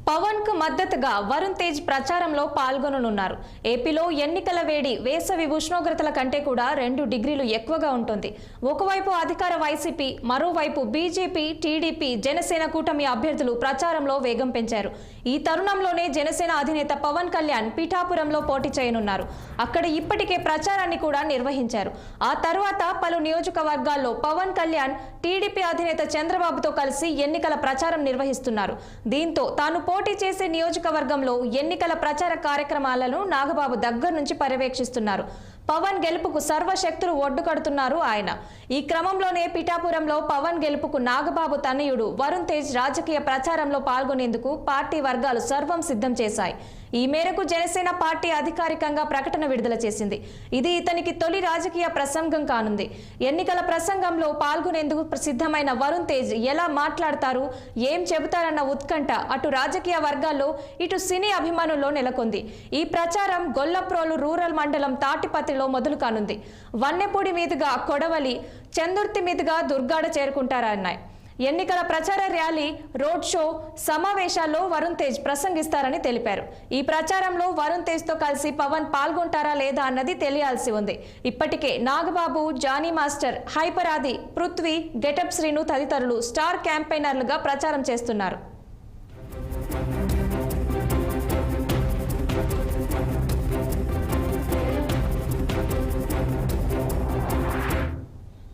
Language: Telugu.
పవన్ కు మద్దతుగా వరుణ్ తేజ్ ప్రచారంలో పాల్గొననున్నారు. ఏపీలో ఎన్నికల వేడి వేసవి ఉష్ణోగ్రతల కంటే కూడా 2 డిగ్రీలు ఎక్కువగా ఉంటుంది. ఒకవైపు అధికార వైసీపీ, మరోవైపు బీజేపీ, టీడీపీ, జనసేన కూటమి అభ్యర్థులు ప్రచారంలో వేగం పెంచారు. ఈ తరుణంలోనే జనసేన అధినేత పవన్ కళ్యాణ్ పిఠాపురంలో పోటీ చేయనున్నారు. అక్కడ ఇప్పటికే ప్రచారాన్ని కూడా నిర్వహించారు. ఆ తర్వాత పలు నియోజకవర్గాల్లో పవన్ కళ్యాణ్ టీడీపీ అధినేత చంద్రబాబుతో కలిసి ఎన్నికల ప్రచారం నిర్వహిస్తున్నారు. దీంతో తాను పోటీ చేసే నియోజకవర్గంలో ఎన్నికల ప్రచార కార్యక్రమాలను నాగబాబు దగ్గర నుంచి పర్యవేక్షిస్తున్నారు. పవన్ గెలుపుకు సర్వశక్తులు ఒడ్డుకడుతున్నారు ఆయన. ఈ క్రమంలోనే పిఠాపురంలో పవన్ గెలుపుకు నాగబాబు తనయుడు వరుణ్ తేజ్ రాజకీయ ప్రచారంలో పాల్గొనేందుకు పార్టీ వర్గాలు సర్వం సిద్ధం చేశాయి. ఈ మేరకు జనసేన పార్టీ అధికారికంగా ప్రకటన విడుదల చేసింది. ఇది ఇతనికి తొలి రాజకీయ ప్రసంగం కానుంది. ఎన్నికల ప్రసంగంలో పాల్గొనేందుకు సిద్ధమైన వరుణ్ తేజ్ ఎలా మాట్లాడతారు, ఏం చెబుతారన్న ఉత్కంఠ అటు రాజకీయ వర్గాల్లో ఇటు సినీ అభిమానుల్లో నెలకొంది. ఈ ప్రచారం గొల్లప్రోలు రూరల్ మండలం తాటిపత్రిలో మొదలు కానుంది. వన్నెపూడి మీదుగా కొడవలి, చందుర్తి మీదుగా దుర్గాడ చేరుకుంటారన్నాయి. ఎన్నికల ప్రచార ర్యాలీ, రోడ్ షో, సమావేశాల్లో వరుణ్ తేజ్ ప్రసంగిస్తారని తెలిపారు. ఈ ప్రచారంలో వరుణ్ తేజ్ తో కలిసి పవన్ పాల్గొంటారా లేదా అన్నది తెలియాల్సి ఉంది. ఇప్పటికే నాగబాబు, జానీ మాస్టర్, హైపర్ ఆది, పృథ్వీ, గెటప్ శ్రీను తదితరులు స్టార్ క్యాంపెయినర్లుగా ప్రచారం చేస్తున్నారు.